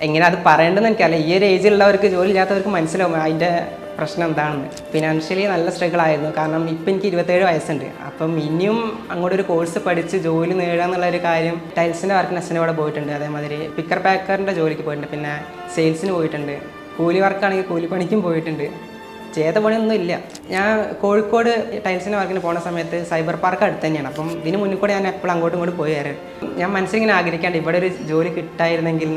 എങ്ങനെ അത് പറയേണ്ടതെന്ന് എനിക്കല്ല. ഈ ഒരു ഏജിലുള്ളവർക്ക് ജോലി ഇല്ലാത്തവർക്ക് മനസ്സിലാവും അതിൻ്റെ പ്രശ്നം എന്താണെന്ന്. ഫിനാൻഷ്യലി നല്ല സ്ട്രഗിൾ ആയിരുന്നു. കാരണം ഇപ്പം എനിക്ക് 27 വയസ്സുണ്ട്. അപ്പം ഇനിയും അങ്ങോട്ടൊരു കോഴ്സ് പഠിച്ച് ജോലി നേടുക എന്നുള്ളൊരു കാര്യം, ടൈൽസിൻ്റെ വർക്കിന് അച്ഛൻ്റെ കൂടെ പോയിട്ടുണ്ട്. അതേമാതിരി പിക്കർ പാക്കറിൻ്റെ ജോലിക്ക് പോയിട്ടുണ്ട്. പിന്നെ സെയിൽസിന് പോയിട്ടുണ്ട്. കൂലി വർക്കാണെങ്കിൽ കൂലിപ്പണിക്കും പോയിട്ടുണ്ട്. ചെയ്ത പണിയൊന്നും ഇല്ല. ഞാൻ കോഴിക്കോട് ടൈൽസിൻ്റെ വർക്കിന് പോകുന്ന സമയത്ത് സൈബർ പാർക്ക് അടുത്ത് തന്നെയാണ്. അപ്പം ഇതിന് മുന്നിൽ കൂടെ ഞാൻ എപ്പോഴും അങ്ങോട്ടും ഇങ്ങോട്ട് പോയി വരാൻ. ഞാൻ മനസ്സിലിങ്ങനെ ആഗ്രഹിക്കാണ്ട് ഇവിടെ ഒരു ജോലി കിട്ടായിരുന്നെങ്കിൽ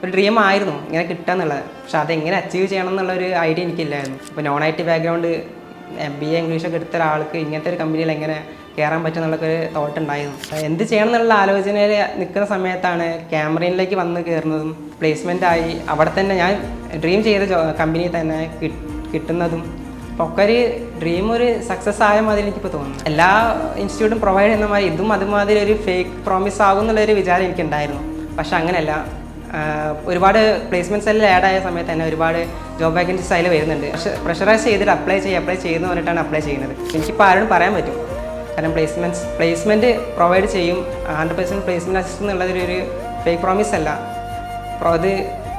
ഒരു ഡ്രീം ആയിരുന്നു ഇങ്ങനെ കിട്ടുക എന്നുള്ളത്. പക്ഷെ അതെങ്ങനെ അച്ചീവ് ചെയ്യണം എന്നുള്ളൊരു ഐഡിയ എനിക്കില്ലായിരുന്നു. ഇപ്പോൾ നോൺ IT ബാക്ക്ഗ്രൗണ്ട് MBA ഇംഗ്ലീഷൊക്കെ എടുത്ത ഒരാൾക്ക് ഇങ്ങനത്തെ ഒരു കമ്പനിയിൽ എങ്ങനെ കയറാൻ പറ്റും എന്നുള്ളൊരു തോട്ട് ഉണ്ടായിരുന്നു. എന്ത് ചെയ്യണം എന്നുള്ള ആലോചനയിൽ നിൽക്കുന്ന സമയത്താണ് ക്യാമറയിലേക്ക് വന്ന് കയറുന്നതും പ്ലേസ്മെൻ്റ് ആയി അവിടെ തന്നെ ഞാൻ ഡ്രീം ചെയ്ത കമ്പനിയിൽ തന്നെ കിട്ടുന്നതും. അപ്പോൾ ഒക്കെ ഒരു ഡ്രീം ഒരു സക്സസ് ആയ മാതിരി എനിക്കിപ്പോൾ തോന്നുന്നു. എല്ലാ ഇൻസ്റ്റിറ്റ്യൂട്ടും പ്രൊവൈഡ് ചെയ്യുന്ന മാതിരി ഇതും അതുമാതിരി ഒരു ഫേക്ക് പ്രോമിസ് ആകും എന്നുള്ളൊരു വിചാരം എനിക്കുണ്ടായിരുന്നു. പക്ഷെ അങ്ങനെയല്ല. ഒരുപാട് പ്ലേസ്മെൻറ്റ്സ് എല്ലാം ആഡ് ആയ സമയത്ത് തന്നെ ഒരുപാട് ജോബ് വേക്കൻസീസ് അതിൽ വരുന്നുണ്ട്. പക്ഷേ പ്രഷറൈസ് ചെയ്തിട്ട് അപ്ലൈ ചെയ്യുമെന്ന് പറഞ്ഞിട്ടാണ് അപ്ലൈ ചെയ്യുന്നത്. എനിക്കിപ്പോൾ ആരോടും പറയാൻ പറ്റും. കാരണം പ്ലേസ്മെൻറ്റ് പ്രൊവൈഡ് ചെയ്യും, 100% പ്ലേസ്മെൻറ്റ് അസിസ്റ്റ് എന്നുള്ളതൊരു ഫേക്ക് പ്രോമിസ് അല്ല, അത്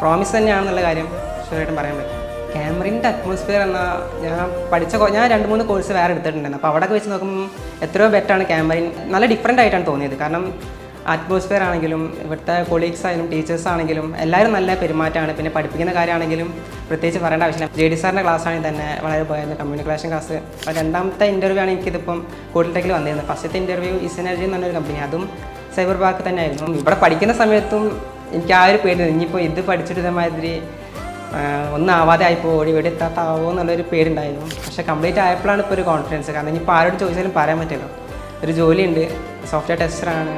പ്രോമിസ് തന്നെയാണെന്നുള്ള കാര്യം ഷുവറായിട്ടും പറയാൻ പറ്റും. ക്യാമറിൻ്റെ അറ്റ്മോസ്ഫിയർ എന്നാൽ ഞാൻ 2-3 കോഴ്സ് വേറെ എടുത്തിട്ടുണ്ടായിരുന്നു. അപ്പോൾ അവിടെ വെച്ച് നോക്കുമ്പോൾ എത്രയോ ബെറ്ററാണ് ക്യാമറിൻ. നല്ല ഡിഫറെൻ്റ് ആയിട്ടാണ് തോന്നിയത്. കാരണം അറ്റ്മോസ്ഫിയർ ആണെങ്കിലും ഇവിടുത്തെ കൊളീഗ്സ് ആയാലും ടീച്ചേഴ്സ് ആണെങ്കിലും എല്ലാവരും നല്ല പെരുമാറ്റമാണ്. പിന്നെ പഠിപ്പിക്കുന്ന കാര്യമാണെങ്കിലും പ്രത്യേകിച്ച് പറയേണ്ട ആവശ്യമില്ല. JD സാറിൻ്റെ ക്ലാസ് ആണെങ്കിൽ തന്നെ വളരെ പോയായിരുന്നു. Communication class. രണ്ടാമത്തെ ഇൻ്റർവ്യൂ ആണ് എനിക്കിതിപ്പം കൂടുതൽ ടെക്കിൽ വന്നിരുന്നത്. ഫസ്റ്റത്തെ ഇൻ്റർവ്യൂ ഇസിനർജി എന്ന് പറഞ്ഞൊരു കമ്പനി, അതും സൈബർ പാർക്ക് തന്നെ ആയിരുന്നു. ഇവിടെ പഠിക്കുന്ന സമയത്തും എനിക്ക് ആ ഒരു പേടി, ഇനിയിപ്പോൾ ഇത് പഠിച്ചിട്ട് ഇതേമാതിരി ഒന്നും ആവാതെ ആയിപ്പോൾ ഓടി എത്താത്താവോ എന്നുള്ളൊരു പേരുണ്ടായിരുന്നു. പക്ഷേ കംപ്ലീറ്റ് ആയപ്പോഴാണ് ഇപ്പോൾ ഒരു കോൺഫിഡൻസ്. കാരണം ഇനിയിപ്പോൾ ആരോട് ചോദിച്ചാലും പറയാൻ പറ്റുമല്ലോ. ഒരു ജോലിയുണ്ട്, സോഫ്റ്റ്വെയർ ടെസ്റ്ററാണ്,